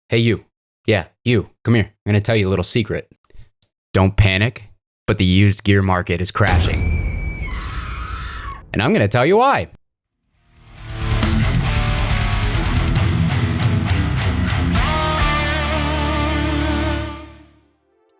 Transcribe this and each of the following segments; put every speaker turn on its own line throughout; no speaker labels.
Hey, you. Yeah, you. Come here. I'm going to tell you a little secret. Don't panic, but the used gear market is crashing. And I'm going to tell you why.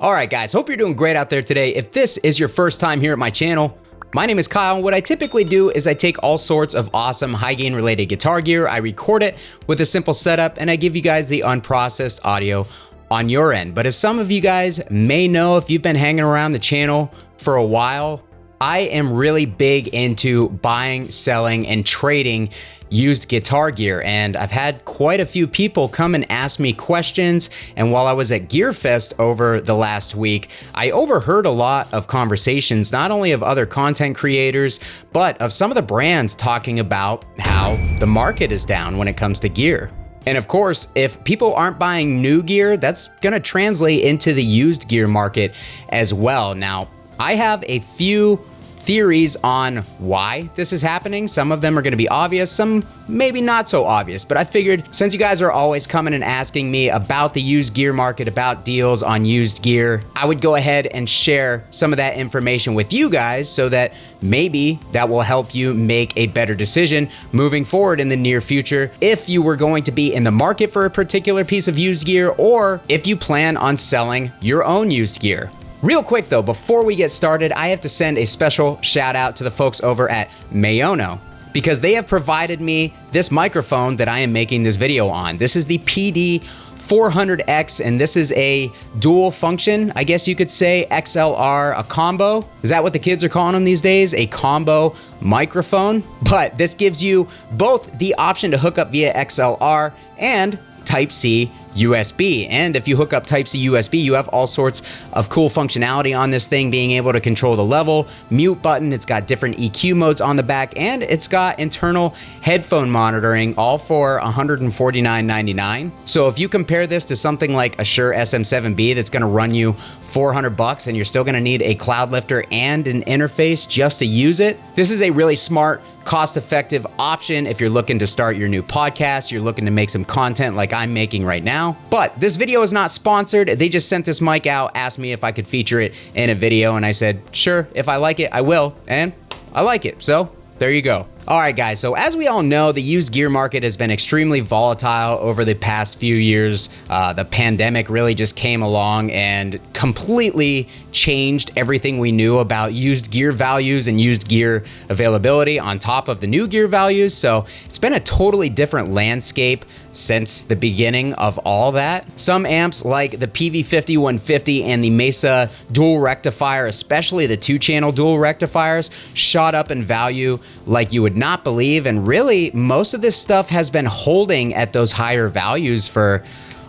All right, guys. Hope you're doing great out there today. If this is your first time here at my channel, my name is Kyle, and what I typically do is I take all sorts of awesome high gain related guitar gear, I record it with a simple setup, and I give you guys the unprocessed audio on your end. But as some of you guys may know, if you've been hanging around the channel for a while, I am really big into buying, selling, and trading used guitar gear, and I've had quite a few people come and ask me questions. And while I was at Gear Fest over the last week, I overheard a lot of conversations, not only of other content creators, but of some of the brands talking about how the market is down when it comes to gear. And of course, if people aren't buying new gear, that's gonna translate into the used gear market as well. Now, I have a few theories on why this is happening. Some of them are gonna be obvious, some maybe not so obvious, but I figured since you guys are always coming and asking me about the used gear market, about deals on used gear, I would go ahead and share some of that information with you guys so that maybe that will help you make a better decision moving forward in the near future if you were going to be in the market for a particular piece of used gear, or if you plan on selling your own used gear. Real quick though, before we get started, I have to send a special shout out to the folks over at Mayono, because they have provided me this microphone that I am making this video on. This is the PD 400X, and this is a dual function, I guess you could say, XLR, a combo. Is that what the kids are calling them these days? A combo microphone. But this gives you both the option to hook up via XLR and Type-C USB. And if you hook up Type-C USB, you have all sorts of cool functionality on this thing, being able to control the level, mute button, it's got different EQ modes on the back, and it's got internal headphone monitoring, all for $149.99. So if you compare this to something like a Shure SM7B that's gonna run you $400 and you're still gonna need a cloud lifter and an interface just to use it, this is a really smart, cost-effective option if you're looking to start your new podcast, you're looking to make some content like I'm making right now. But this video is not sponsored. They just sent this mic out, asked me if I could feature it in a video, and I said, sure, if I like it, I will, and I like it, so there you go. All right, guys, so as we all know, the used gear market has been extremely volatile over the past few years. The pandemic really just came along and completely changed everything we knew about used gear values and used gear availability on top of the new gear values. So it's been a totally different landscape since the beginning of all that. Some amps like the PV50-150 and the Mesa dual rectifier, especially the 2-channel dual rectifiers, shot up in value like you would not believe, and really most of this stuff has been holding at those higher values for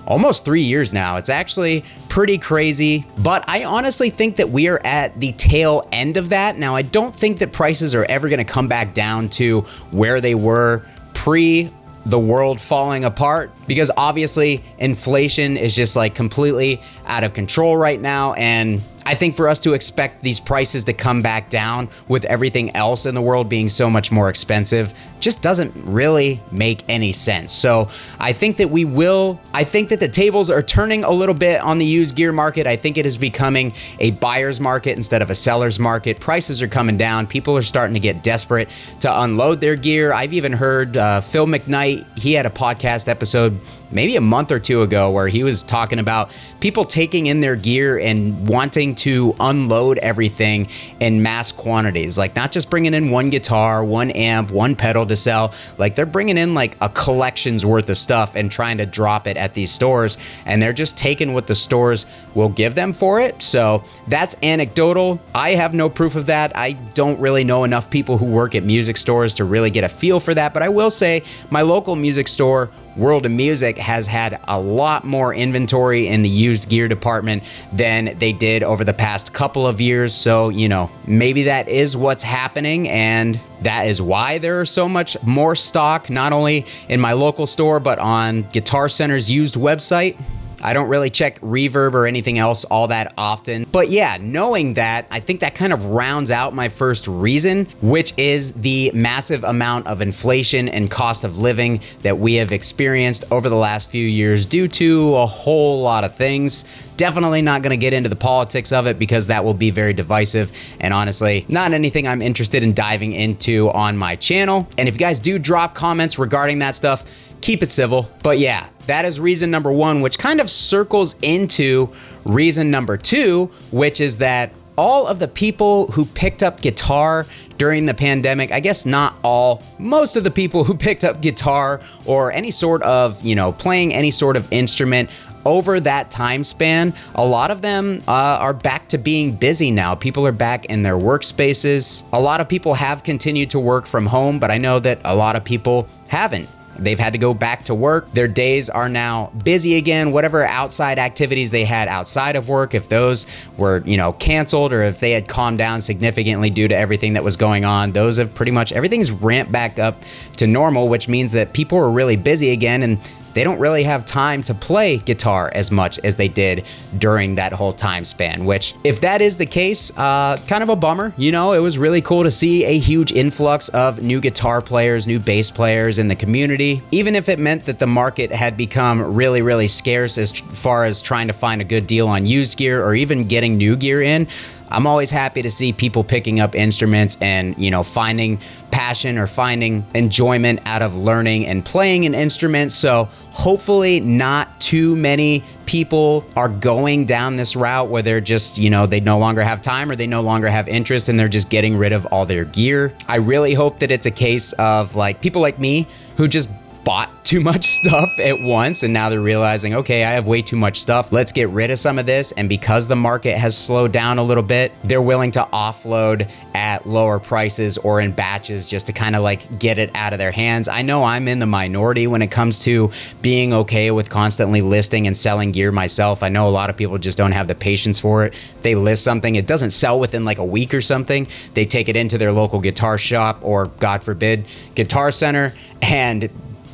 almost 3 years now. It's actually pretty crazy, but I honestly think that we are at the tail end of that. Now, I don't think that prices are ever gonna come back down to where they were pre the world falling apart, because obviously inflation is just like completely out of control right now, and I think for us to expect these prices to come back down with everything else in the world being so much more expensive just doesn't really make any sense. So I think that the tables are turning a little bit on the used gear market. I think it is becoming a buyer's market instead of a seller's market. Prices are coming down. People are starting to get desperate to unload their gear. I've even heard Phil McKnight, he had a podcast episode maybe a month or two ago where he was talking about people taking in their gear and wanting to unload everything in mass quantities, like not just bringing in one guitar, one amp, one pedal to sell, like they're bringing in like a collection's worth of stuff and trying to drop it at these stores, and they're just taking what the stores will give them for it. So that's anecdotal. I have no proof of that. I don't really know enough people who work at music stores to really get a feel for that, but I will say my local music store, World of Music, has had a lot more inventory in the used gear department than they did over the past couple of years. So, you know, maybe that is what's happening, and that is why there are so much more stock, not only in my local store, but on Guitar Center's used website. I don't really check reverb or anything else all that often. But yeah, knowing that, I think that kind of rounds out my first reason, which is the massive amount of inflation and cost of living that we have experienced over the last few years due to a whole lot of things. Definitely not going to get into the politics of it because that will be very divisive and honestly not anything I'm interested in diving into on my channel. And if you guys do drop comments regarding that stuff, keep it civil. But yeah, that is reason number one, which kind of circles into reason number two, which is that all of the people who picked up guitar during the pandemic, I guess not all, most of the people who picked up guitar or any sort of, playing any sort of instrument over that time span, a lot of them are back to being busy now. People are back in their workspaces. A lot of people have continued to work from home, but I know that a lot of people haven't. They've had to go back to work. Their days are now busy again. Whatever outside activities they had outside of work, if those were, canceled or if they had calmed down significantly due to everything that was going on, those have pretty much, everything's ramped back up to normal, which means that people are really busy again and they don't really have time to play guitar as much as they did during that whole time span, which if that is the case, kind of a bummer. It was really cool to see a huge influx of new guitar players, new bass players in the community, even if it meant that the market had become really, really scarce as far as trying to find a good deal on used gear or even getting new gear in. I'm always happy to see people picking up instruments and, finding passion or finding enjoyment out of learning and playing an instrument. So hopefully not too many people are going down this route where they're just, they no longer have time or they no longer have interest and they're just getting rid of all their gear. I really hope that it's a case of people like me who just bought too much stuff at once and now they're realizing, okay, I have way too much stuff. Let's get rid of some of this. And because the market has slowed down a little bit, they're willing to offload at lower prices or in batches just to kind of get it out of their hands. I know I'm in the minority when it comes to being okay with constantly listing and selling gear myself. I know a lot of people just don't have the patience for it. They list something, it doesn't sell within a week or something. They take it into their local guitar shop or, God forbid, Guitar Center and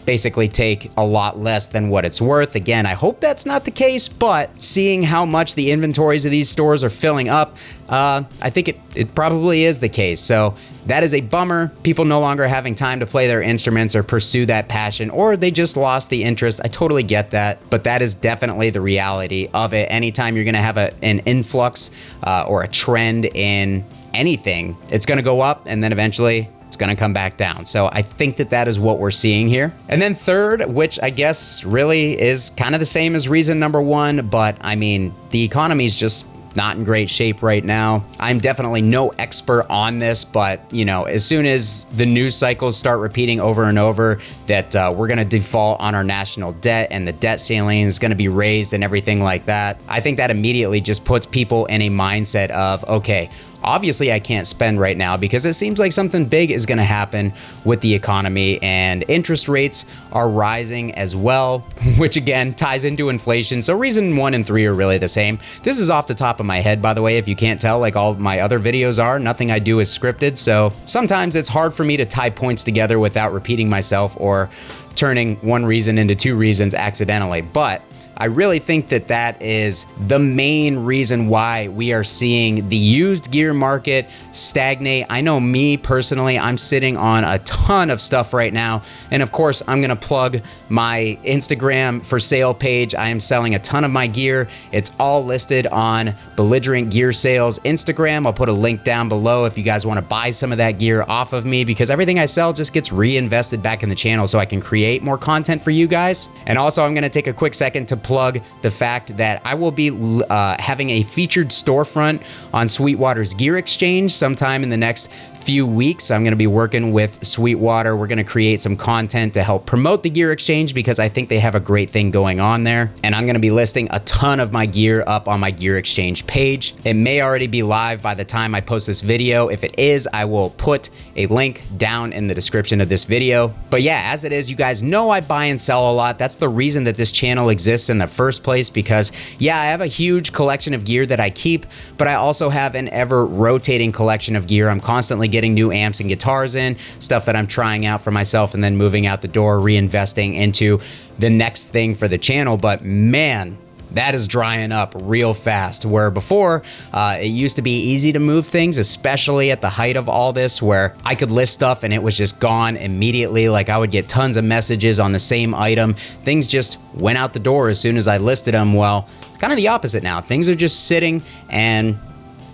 basically take a lot less than what it's worth. Again, I hope that's not the case, but seeing how much the inventories of these stores are filling up, I think it probably is the case. So that is a bummer. People no longer having time to play their instruments or pursue that passion, or they just lost the interest. I totally get that, but that is definitely the reality of it. Anytime you're gonna have an influx or a trend in anything, it's gonna go up and then eventually it's gonna come back down. So I think that is what we're seeing here. And then third, which I guess really is kind of the same as reason number one, but I mean, the economy is just not in great shape right now. I'm definitely no expert on this, but as soon as the news cycles start repeating over and over that we're gonna default on our national debt and the debt ceiling is gonna be raised and everything like that, I think that immediately just puts people in a mindset of, okay, obviously I can't spend right now because it seems like something big is gonna happen with the economy and interest rates are rising as well, which again ties into inflation. So reason 1 and 3 are really the same. This is off the top of my head, by the way, if you can't tell, like all my other videos are. Nothing I do is scripted, so sometimes it's hard for me to tie points together without repeating myself or turning one reason into two reasons accidentally. But I really think that is the main reason why we are seeing the used gear market stagnate. I know me personally, I'm sitting on a ton of stuff right now. And of course, I'm gonna plug my Instagram for sale page. I am selling a ton of my gear. It's all listed on Belligerent Gear Sales Instagram. I'll put a link down below if you guys wanna buy some of that gear off of me, because everything I sell just gets reinvested back in the channel so I can create more content for you guys. And also, I'm gonna take a quick second to plug the fact that I will be having a featured storefront on Sweetwater's Gear Exchange sometime in the next few weeks. I'm going to be working with Sweetwater. We're going to create some content to help promote the Gear Exchange because I think they have a great thing going on there. And I'm going to be listing a ton of my gear up on my Gear Exchange page. It may already be live by the time I post this video. If it is, I will put a link down in the description of this video. But yeah, as it is, you guys know I buy and sell a lot. That's the reason that this channel exists in the first place, because yeah, I have a huge collection of gear that I keep, but I also have an ever rotating collection of gear. I'm constantly getting new amps and guitars in, stuff that I'm trying out for myself and then moving out the door, reinvesting into the next thing for the channel. But man, that is drying up real fast. Where before, it used to be easy to move things, especially at the height of all this, where I could list stuff and it was just gone immediately. Like I would get tons of messages on the same item. Things just went out the door as soon as I listed them. Well, kind of the opposite now. Things are just sitting, and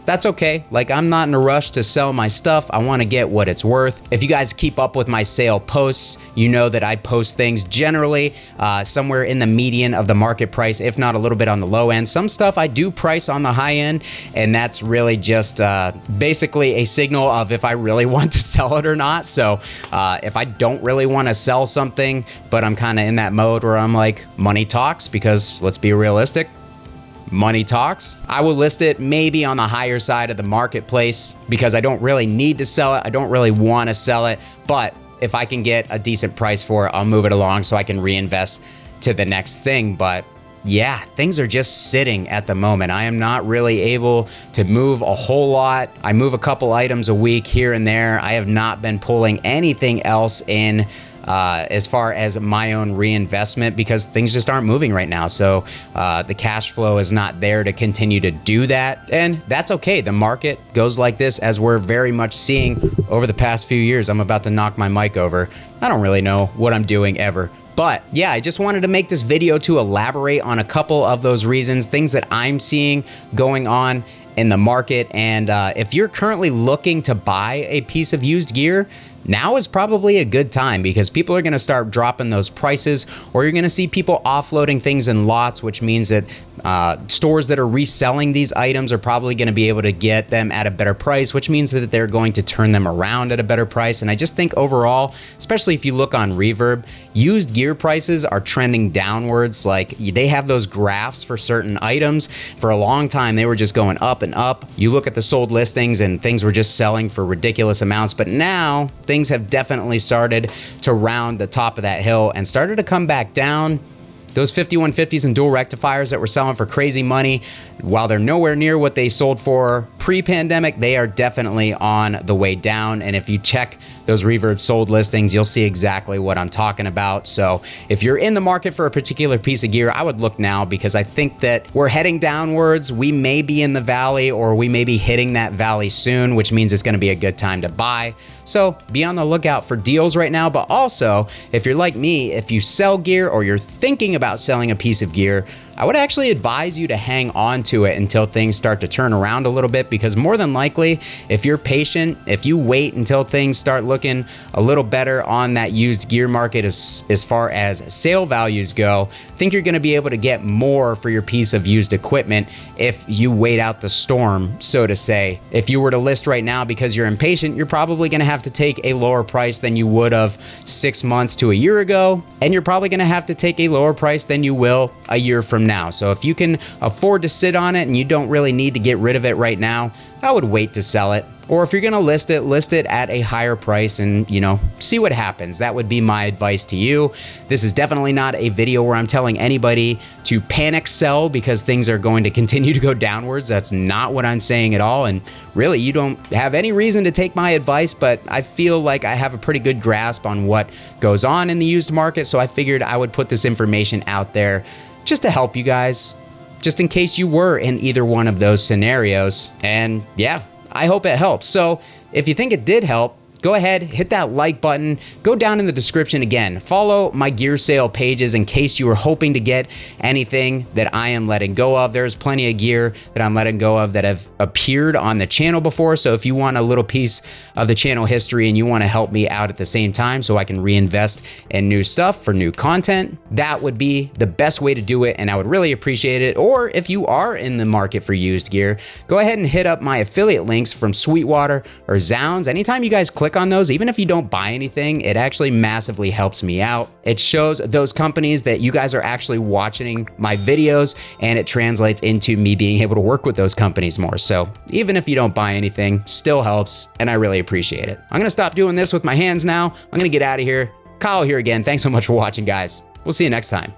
that's okay. Like, I'm not in a rush to sell my stuff. I want to get what it's worth. If you guys keep up with my sale posts, you know that I post things generally somewhere in the median of the market price, if not a little bit on the low end. Some stuff I do price on the high end, and that's really just basically a signal of if I really want to sell it or not. So if I don't really want to sell something, but I'm kind of in that mode where I'm like, money talks, because let's be realistic, money talks, I will list it maybe on the higher side of the marketplace because I don't really need to sell it. I don't really want to sell it, but if I can get a decent price for it, I'll move it along so I can reinvest to the next thing. But yeah, things are just sitting at the moment. I am not really able to move a whole lot. I move a couple items a week here and there. I have not been pulling anything else in as far as my own reinvestment because things just aren't moving right now. So the cash flow is not there to continue to do that. And that's okay. The market goes like this, as we're very much seeing over the past few years. I'm about to knock my mic over. I don't really know what I'm doing ever. But yeah, I just wanted to make this video to elaborate on a couple of those reasons, things that I'm seeing going on in the market. And if you're currently looking to buy a piece of used gear, now is probably a good time because people are going to start dropping those prices, or you're going to see people offloading things in lots, which means that stores that are reselling these items are probably going to be able to get them at a better price, which means that they're going to turn them around at a better price. And I just think overall, especially if you look on Reverb, used gear prices are trending downwards. Like, they have those graphs for certain items. For a long time, they were just going up and up. You look at the sold listings and things were just selling for ridiculous amounts, but now things have definitely started to round the top of that hill and started to come back down. Those 5150s and dual rectifiers that were selling for crazy money, while they're nowhere near what they sold for pre-pandemic, they are definitely on the way down. And if you check those Reverb sold listings, you'll see exactly what I'm talking about. So if you're in the market for a particular piece of gear, I would look now, because I think that we're heading downwards. We may be in the valley, or we may be hitting that valley soon, which means it's going to be a good time to buy. So be on the lookout for deals right now. But also, if you're like me, if you sell gear or you're thinking about selling a piece of gear, I would actually advise you to hang on to it until things start to turn around a little bit, because more than likely, if you're patient, if you wait until things start looking a little better on that used gear market as far as sale values go, I think you're going to be able to get more for your piece of used equipment if you wait out the storm, so to say. If you were to list right now because you're impatient, you're probably going to have to take a lower price than you would have 6 months to a year ago, and you're probably going to have to take a lower price than you will a year from now. So if you can afford to sit on it and you don't really need to get rid of it right now, I would wait to sell it. Or if you're going to list it at a higher price and, see what happens. That would be my advice to you. This is definitely not a video where I'm telling anybody to panic sell because things are going to continue to go downwards. That's not what I'm saying at all. And really, you don't have any reason to take my advice, but I feel like I have a pretty good grasp on what goes on in the used market. So I figured I would put this information out there just to help you guys, just in case you were in either one of those scenarios. And yeah, I hope it helps. So if you think it did help, go ahead, hit that like button, go down in the description again, follow my gear sale pages in case you were hoping to get anything that I am letting go of. There's plenty of gear that I'm letting go of that have appeared on the channel before. So if you want a little piece of the channel history and you want to help me out at the same time so I can reinvest in new stuff for new content, that would be the best way to do it, and I would really appreciate it. Or if you are in the market for used gear, go ahead and hit up my affiliate links from Sweetwater or Zounds. Anytime you guys click on those, even if you don't buy anything, it actually massively helps me out. It shows those companies that you guys are actually watching my videos, and it translates into me being able to work with those companies more. So even if you don't buy anything, still helps, and I really appreciate it. I'm gonna stop doing this with my hands now. I'm gonna get out of here. Kyle here again. Thanks so much for watching, guys. We'll see you next time.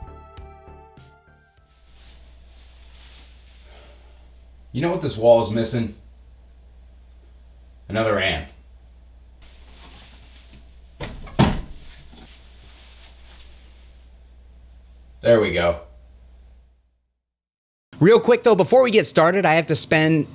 You know what this wall is missing? Another amp. There we go. Real quick though, before we get started, I have to spend